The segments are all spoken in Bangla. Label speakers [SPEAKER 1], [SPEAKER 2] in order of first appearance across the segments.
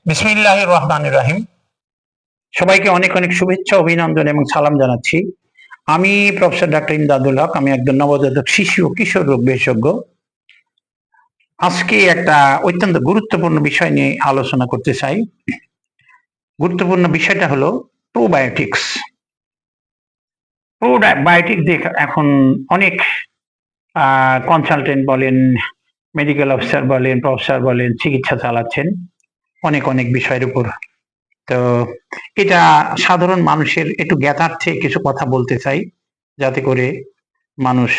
[SPEAKER 1] বিসমিল্লাহির রহমানির রহিম। সবাইকে অনেক অনেক শুভেচ্ছা, অভিনন্দন এবং সালাম জানাচ্ছি। আমি প্রফেসর ডাক্তার ইমদাদুল হক। আমি একজন নবজাতক শিশু ও কিশোর রোগ বিশেষজ্ঞ। আজকে একটা অত্যন্ত গুরুত্বপূর্ণ বিষয় নিয়ে আলোচনা করতে চাই। গুরুত্বপূর্ণ বিষয়টা হলো প্রোবায়োটিক্স। প্রোবায়োটিক দিয়ে এখন অনেক কনসালটেন্ট বলেন, মেডিকেল অফিসার বলেন, প্রফেসর বলেন, চিকিৎসা চালাচ্ছেন অনেক অনেক বিষয়ের উপর। তো এটা সাধারণ মানুষের একটু জ্ঞাতার্থে কিছু কথা বলতে চাই, যাতে করে মানুষ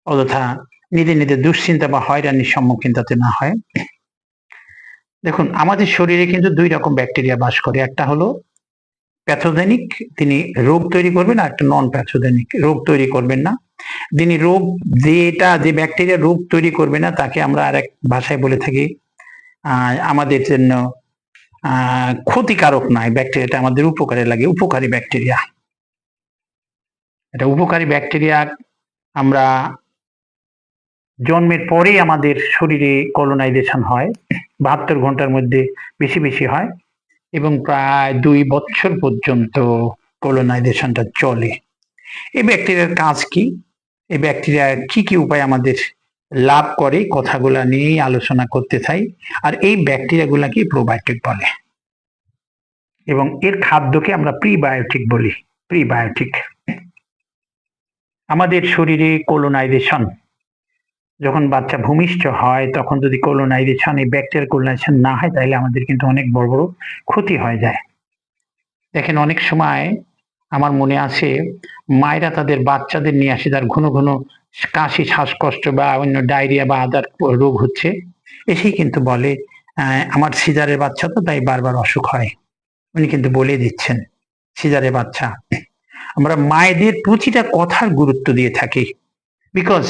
[SPEAKER 1] অযথা নিজের দুশ্চিন্তা বা হয়রানির সম্মুখীন যাতে না হয়। দেখুন, আমাদের শরীরে কিন্তু দুই রকম ব্যাকটেরিয়া বাস করে। একটা হলো প্যাথোজেনিক, তিনি রোগ তৈরি করবেন, আর একটা নন প্যাথোজেনিক, রোগ তৈরি করবেন না। তিনি রোগ, যে ব্যাকটেরিয়া রোগ তৈরি করবে না তাকে আমরা আরেক ভাষায় বলে থাকি আমাদের জন্য ক্ষতিকারক নয়, ব্যাকটেরিয়াটা আমাদের উপকারে লাগে, উপকারী ব্যাকটেরিয়া। এটা উপকারী ব্যাকটেরিয়া আমরা জন্মের পরেই আমাদের শরীরে কলোনাইজেশন হয়, 72 ঘন্টার মধ্যে বেশি বেশি হয় এবং প্রায় 2 বছর পর্যন্ত কলোনাইজেশনটা চলে। এই ব্যাকটেরিয়ার কাজ কি, এই ব্যাকটেরিয়া কি কি উপায় আমাদের লাভ করে, কথাগুলা নিয়েই আলোচনা করতে চাই। আর এই ব্যাকটেরিয়াগুলাকে প্রোবায়োটিক বলে এবং এর খাদ্যকে আমরা প্রিবায়োটিক বলি। প্রিবায়োটিক আমাদের শরীরে কলোনাইজেশন, যখন বাচ্চা ভূমিষ্ঠ হয় তখন যদি কলোনাইজেশন, এই ব্যাকটেরিয়াল কলোনাইজেশন না হয়, তাহলে আমাদের কিন্তু অনেক বড় বড় ক্ষতি হয়ে যায়। দেখেন, অনেক সময় আমার মনে আছে মায়েরা তাদের বাচ্চাদের নিয়ে আসে, তার ঘন ঘন কাশি, শ্বাসকষ্ট বা অন্য ডায়রিয়া বা আদার রোগ হচ্ছে, এসেই কিন্তু বলে আমার সিজারের বাচ্চা, তো তাই বারবার অসুখ হয়। উনি কিন্তু বলে দিচ্ছেন সিজারের বাচ্চা। আমরা মায়েদের প্রতিটা কথার গুরুত্ব দিয়ে থাকি, বিকজ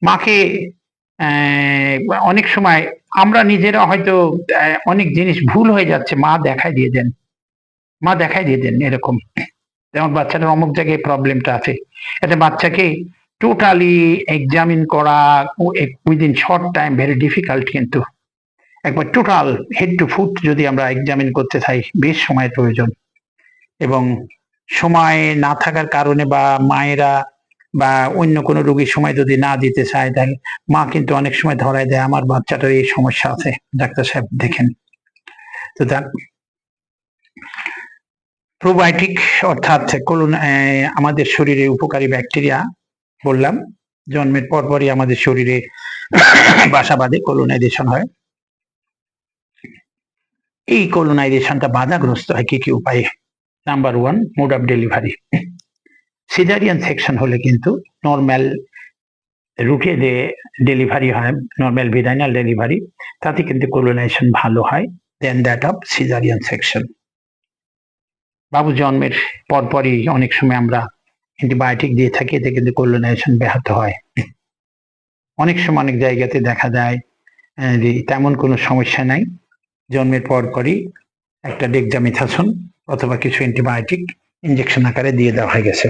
[SPEAKER 1] মাকে অনেক সময় আমরা নিজেরা হয়তো অনেক জিনিস ভুল হয়ে যাচ্ছে, মা দেখাই দিয়ে দেন, মা দেখাই দিয়ে দেন এরকম। যেমন বাচ্চাটার অমুক জায়গায় প্রবলেমটা আছে, একটা বাচ্চাকে টোটালি এক্সামিন করা within short time very difficult, কিন্তু একবার টোটাল হেড টু ফুট যদি আমরা এক্সামিন করতে চাই, বেশ সময়ের প্রয়োজন। এবং সময় না থাকার কারণে বা মায়েরা বা অন্য কোনো রোগীর সময় যদি না দিতে চায়, তাহলে মা কিন্তু অনেক সময় ধরায় দেয় আমার বাচ্চাটার এই সমস্যা আছে, ডাক্তার সাহেব দেখেন। তো প্রোবায়োটিক অর্থাৎ আমাদের শরীরে উপকারী ব্যাকটেরিয়া, বললাম জন্মের পরপরই আমাদের শরীরে বাসা বাঁধে, কলোনাইজেশন হয়। এই কলোনাইজেশনটা বাধাগ্রস্ত হয় কি কি উপায়ে? Number 1, mode of delivery. Caesarean section হলে কিন্তু নর্মাল রুটে যে ডেলিভারি হয়, নর্মাল ভিজাইনাল ডেলিভারি, তাতে কিন্তু কলোনাইজেশন ভালো হয় দেন দ্যাট অফ সিজারিয়ান সেকশন। বাবু জন্মের পরপরই অনেক সময় আমরা অ্যান্টিবায়োটিক দিয়ে থাকি, এতে কিন্তু কলোনাইজেশন ব্যাহত হয়। অনেক সময় অনেক জায়গাতে দেখা যায় যে তেমন কোনো সমস্যা নাই, জন্মের পরপরই একটা ডেক্সামিথাসোন অথবা কিছু অ্যান্টিবায়োটিক ইনজেকশন আকারে দিয়ে দেওয়া হয়ে গেছে,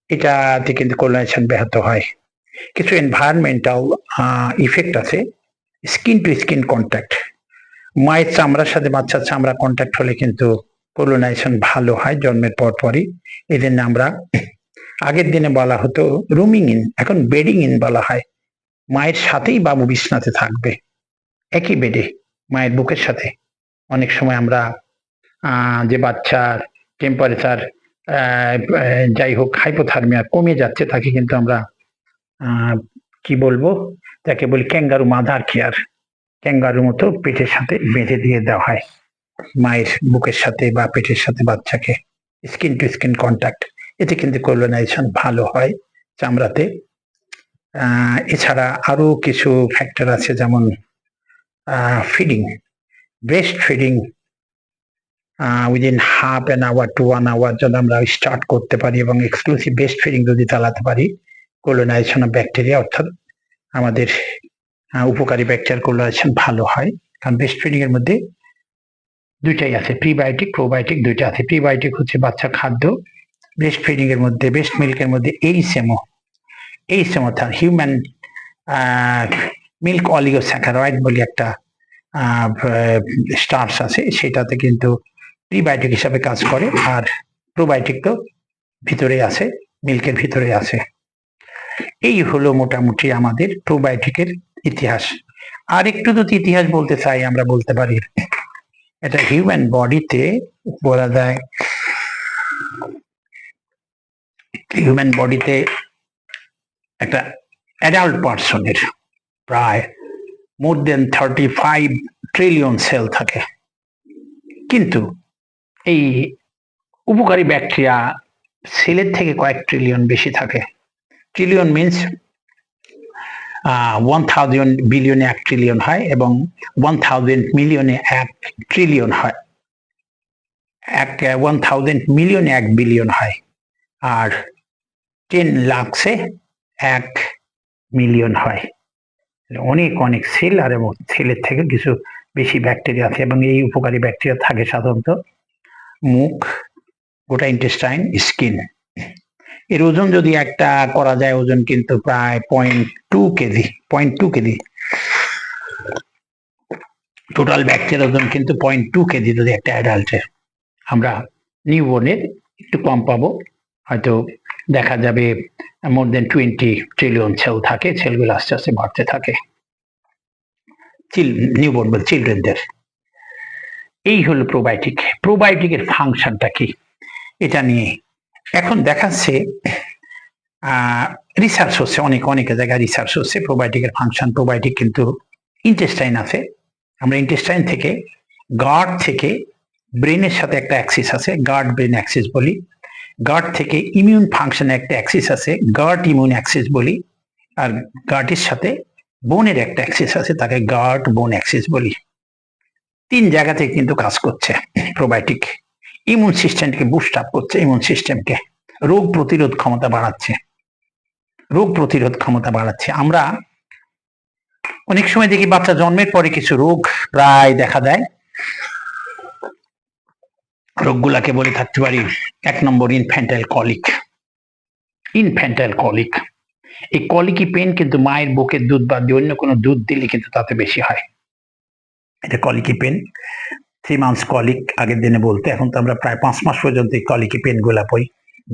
[SPEAKER 1] এটাতে কিন্তু কলোনাইজেশন ব্যাহত হয়। কিছু এনভায়রনমেন্টাল ইফেক্ট আছে। স্কিন টু স্কিন কন্ট্যাক্ট, মায়ের চামড়ার সাথে বাচ্চার চামড়া কন্ট্যাক্ট হলে কিন্তু কলোনাইজেশন ভালো হয় জন্মের পরপরই। এই জন্য আমরা আগের দিনে বলা হতো রুমিং ইন, এখন বেডিং ইন বলা হয়। মায়ের সাথেই বাবু বিছনাতে থাকবে, একই বেডে মায়ের বুকের সাথে। অনেক সময় আমরা যে বাচ্চার টেম্পারেচার যাই হোক হাইপোথার্মিয়া কমে যাচ্ছে, তাকে কিন্তু আমরা কি বলবো, তাকে বলি ক্যাঙ্গারু মাদার কেয়ার। ক্যাঙ্গারু মতো পেটের সাথে বেঁধে দিয়ে দেওয়া হয় মায়ের বুকের সাথে বা পেটের সাথে বাচ্চাকে, স্কিন টু স্কিন কন্ট্যাক্ট, এতে কিন্তু কলোনাইজেশন ভালো হয় চামড়াতে। এছাড়া আরো কিছু ফ্যাক্টর আছে, যেমন feeding, breast feeding within half an hour to 1 hour যদি আমরা স্টার্ট করতে পারি এবং এক্সক্লুসিভ ব্রেস্ট ফিডিং যদি চালাতে পারি, কলোনাইজেশন অফ ব্যাকটেরিয়া অর্থাৎ আমাদের উপকারী ব্যাকটেরিয়ার কলোনাইজেশন ভালো হয়। কারণ ব্রেস্ট ফিডিং এর মধ্যে দুইটাই আছে, প্রিবায়োটিক প্রোবায়োটিক দুইটা আছে। প্রিবায়োটিক হচ্ছে বাচ্চা খাদ্য, ব্রেস্ট ফিডিং এর মধ্যে, ব্রেস্ট মিল্কের মধ্যে এইচএমও অর্থাৎ হিউম্যান মিল্ক অলিগোস্যাকারয়েড বলে একটা স্টার্চ আছে সেটাতে কিন্তু প্রিবায়োটিক হিসাবে কাজ করে, আর প্রোবায়োটিক তো ভিতরে আছে, মিল্কের ভিতরে আছে। এই হলো মোটামুটি আমাদের প্রোবায়োটিকের ইতিহাস। আর একটু যদি ইতিহাস বলতে চাই আমরা বলতে পারি এটা হিউম্যান বডিতে বলা যায়, হিউম্যান বডিতে একটা অ্যাডাল্ট পার্সনের প্রায় মোর দেন 35 ট্রিলিয়ন সেল থাকে, কিন্তু এই উপকারী ব্যাকটেরিয়া সেলের থেকে কয়েক ট্রিলিয়ন বেশি থাকে। ট্রিলিয়ন মিনস 1000 বিলিয়নে 1 ট্রিলিয়ন হয় এবং 1000 মিলিয়নে 1 ট্রিলিয়ন হয়, 1000 মিলিয়নে 1 বিলিয়ন হয়, আর 10 লাখে 1 মিলিয়ন হয়। অনেক অনেক সেল, আর এবং সেলের থেকে কিছু বেশি ব্যাকটেরিয়া আছে, এবং এই উপকারী ব্যাকটেরিয়া থাকে সাধারণত মুখ, গোটা ইন্টেস্টাইন, স্কিন। এর ওজন যদি একটা করা যায়, ওজন কিন্তু প্রায় 0.2 কেজি, 0.2 কেজি। টোটাল ব্যাকটেরিয়ার ওজন কিন্তু 0.2 কেজি যদি একটা অ্যাডাল্টের। আমরা নিউবর্নের একটু কম পাবো, হয়তো দেখা যাবে মোর দেন 20 ট্রিলিয়ন সেল থাকে, সেলগুলো আস্তে আস্তে বাড়তে থাকে নিউবর্ন বল চিলড্রেনদের। এই হলো প্রোবায়োটিক। প্রোবায়োটিকের ফাংশনটা কি এটা নিয়ে এখন দেখাচ্ছে, রিসার্চ হচ্ছে, অনেক জায়গায় রিসার্চ হচ্ছে প্রোবায়োটিকের ফাংশন। প্রোবায়োটিক কিন্তু ইন্টেস্টাইন আছে, আমরা ইন্টেস্টাইন থেকে গার্ড থেকে ব্রেনের সাথে একটা অ্যাক্সিস আছে, গার্ড ব্রেন অ্যাক্সিস বলি। গার্ড থেকে ইমিউন ফাংশনে একটা অ্যাক্সিস আছে, গার্ড ইমিউন অ্যাক্সিস বলি। আর গার্ডের সাথে বোনের একটা অ্যাক্সিস আছে, তাকে গার্ড বোন অ্যাক্সিস বলি। 3 জায়গাতে কিন্তু কাজ করছে প্রোবায়োটিক। ইমিউন সিস্টেমকে বুস্ট আপ করছে, ইমিউন সিস্টেমকে রোগ প্রতিরোধ ক্ষমতা বাড়াচ্ছে, রোগ প্রতিরোধ ক্ষমতা বাড়াচ্ছে। আমরা অনেক সময় দেখি বাচ্চা জন্মের পরে কিছু রোগ প্রায় দেখা দেয়, রোগগুলাকে বলে থাকতে পারি 1 নম্বর ইনফ্যান্টাইল কলিক। ইনফ্যান্টাইল কলিক, এই কলিকি পেন কিন্তু মায়ের বুকের দুধ বাদ দিয়ে অন্য কোনো দুধ দিলে কিন্তু তাতে বেশি হয়। এটা কলিকি পেন, 3 মান্থস কলিক আগের দিনে বলতে, এখন তো আমরা প্রায় 5 মাস পর্যন্ত এই কলিকি পেন গুলা পাই।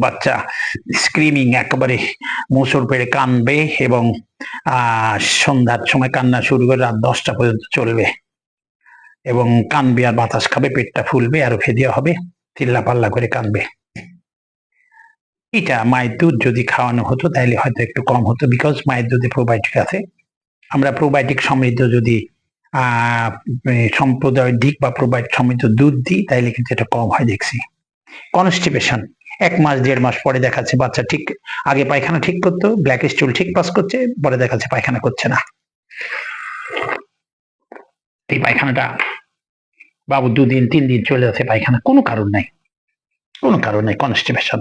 [SPEAKER 1] বাচ্চা স্ক্রিমিং, একেবারে মোচড় পেড়ে কানবে এবং সন্ধ্যার সময় কান্না শুরু করে রাত 10টা পর্যন্ত চলবে, এবং কানবে আর বাতাস খাবে, পেটটা ফুলবে, আরো ফেদিয়া হবে, চিল্লা পাল্লা করে কানবে। এটা মায়ের দুধ যদি খাওয়ানো হতো তাহলে হয়তো একটু কম হতো, বিকজ মায়ের দুধে প্রোবায়োটিক আছে। আমরা প্রোবায়োটিক সমৃদ্ধ যদি সম্প্রদায়ের দিক বা প্রোবায়োটিক সমৃদ্ধ দুধ দিই তাহলে কিন্তু এটা কম হয় দেখছি। কনস্টিপেশন 1 মাস 1.5 মাস পরে দেখাচ্ছে বাচ্চা ঠিক, আগে পায়খানা ঠিক করতো, ব্ল্যাক স্টুল ঠিক পাস করছে, পরে দেখাচ্ছে পায়খানা করছে না। এই পায়খানাটা বাবু 2 দিন 3 দিন চলে যাচ্ছে পায়খানা, কোনো কারণ নাই, কোনো কারণ নাই, কনস্টিপেশন।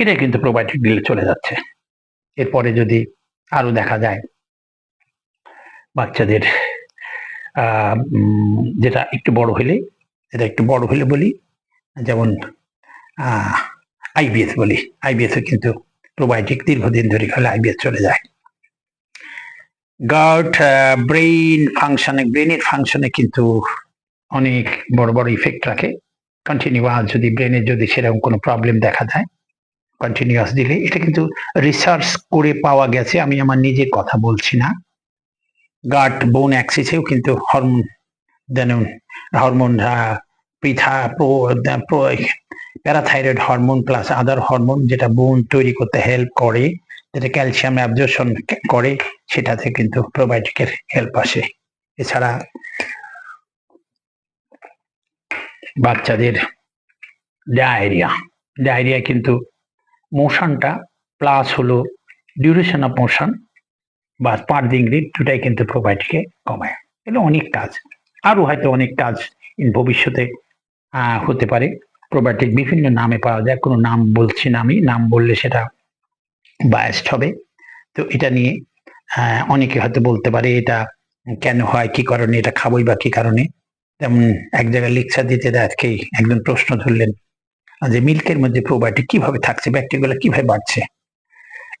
[SPEAKER 1] এটা কিন্তু প্রোবায়োটিক দিলে চলে যাচ্ছে। এরপরে যদি আরো দেখা যায় বাচ্চাদের যেটা একটু বড় হলে বলি, যেমন আইবিএস বলি, আইবিএস কিন্তু প্রোবায়োটিক দীর্ঘদিন ধরে খেলে আইবিএস চলে যায়। গার্ড ব্রেনের ফাংশনে কিন্তু অনেক বড় বড় ইফেক্ট রাখে। কন্টিনিউয়াস যদি ব্রেনের যদি সেরকম কোনো প্রবলেম দেখা যায়, কন্টিনিউয়াস দিলে, এটা কিন্তু রিসার্চ করে পাওয়া গেছে, আমি আমার নিজের কথা বলছি না। গার্ড বোন অ্যাক্সিসেও কিন্তু হরমোন প্যারাথাইরয়েড হরমোন প্লাস আদার হরমোন, যেটা বোন তৈরি করতে হেল্প করে, যেটা ক্যালসিয়াম অ্যাবজর্পশন করে, সেটাতে কিন্তু প্রোবায়োটিকের হেল্প আসে। এছাড়া বাচ্চাদের ডায়রিয়া কিন্তু মোশনটা প্লাস হলো ডিউরেশন অফ মোশন বা স্পার্জিং রেট, দুটাই কিন্তু প্রোবায়োটিকে কমায়। এগুলো অনেক কাজ, আরো হয়তো অনেক কাজ ভবিষ্যতে হতে পারে। প্রোবায়োটিক বিভিন্ন নামে পাওয়া যায়, কোনো নাম বলছি না আমি, নাম বললে সেটা বায়াসড হবে। তো এটা নিয়ে অনেকে হয়তো বলতে পারে এটা কেন হয়, কি কারণে এটা খাবোই বা কি কারণে। যেমন এক জায়গায় লেকচার দিতে আজকেই একজন প্রশ্ন ধরলেন যে মিল্কের মধ্যে প্রোবায়োটিক কিভাবে থাকছে, ব্যাকটেরিয়াগুলো কিভাবে বাড়ছে।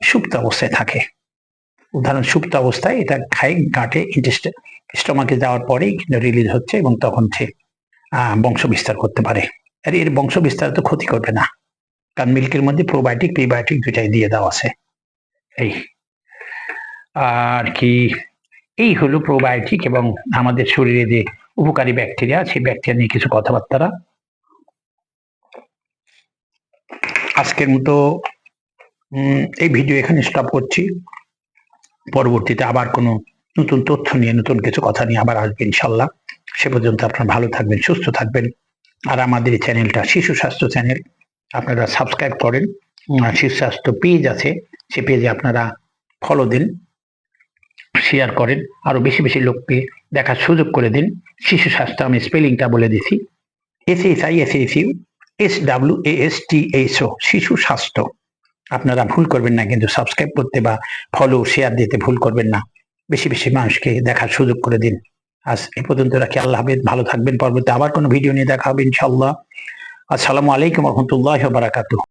[SPEAKER 1] সুপ্ত অবস্থায় থাকে, উদাহরণ সুপ্ত অবস্থায় এটা খায় গাঁটে স্টমাকে যাওয়ার পরেই কিন্তু রিলিজ হচ্ছে এবং তখন সে বংশ বিস্তার করতে পারে। আর এর বংশ বিস্তার তো ক্ষতি করবে না, কারণ মিল্কের মধ্যে প্রোবায়োটিক প্রিবায়োটিক দুটাই দিয়ে দেওয়া আছে। এই আর কি, এই হলো প্রোবায়োটিক এবং আমাদের শরীরে যে উপকারী ব্যাকটেরিয়া, সেই ব্যাকটেরিয়া নিয়ে কিছু কথাবার্তা। আজকের মতো এই ভিডিও এখানে স্টপ করছি। পরবর্তীতে আবার কোনো নতুন তথ্য নিয়ে, নতুন কিছু কথা নিয়ে আবার আসবে ইনশাল্লাহ। সে পর্যন্ত আপনারা ভালো থাকবেন, সুস্থ থাকবেন। আর আমাদের এই চ্যানেলটা শিশু স্বাস্থ্য চ্যানেল, আপনারা সাবস্ক্রাইব করেন। শিশু স্বাস্থ্য পেজ আছে, সে পেজে আপনারা ফলো দিন, শেয়ার করেন, আরো বেশি বেশি লোককে দেখার সুযোগ করে দিন। শিশু স্বাস্থ্য, আমি স্পেলিংটা বলে দিছি, SHISHUSWASTHO, শিশু স্বাস্থ্য। আপনারা ভুল করবেন না কিন্তু সাবস্ক্রাইব করতে বা ফলো শেয়ার দিতে ভুল করবেন না। বেশি বেশি মানুষকে দেখার সুযোগ করে দিন। আজ এ পর্যন্ত রাখি। আল্লাহ হাফেজ, ভালো থাকবেন। পরবর্তী আবার কোনো ভিডিও নিয়ে দেখা হবে ইনশাআল্লাহ। আসসালামু আলাইকুম ওয়া রাহমাতুল্লাহি ওয়া বারাকাতুহু।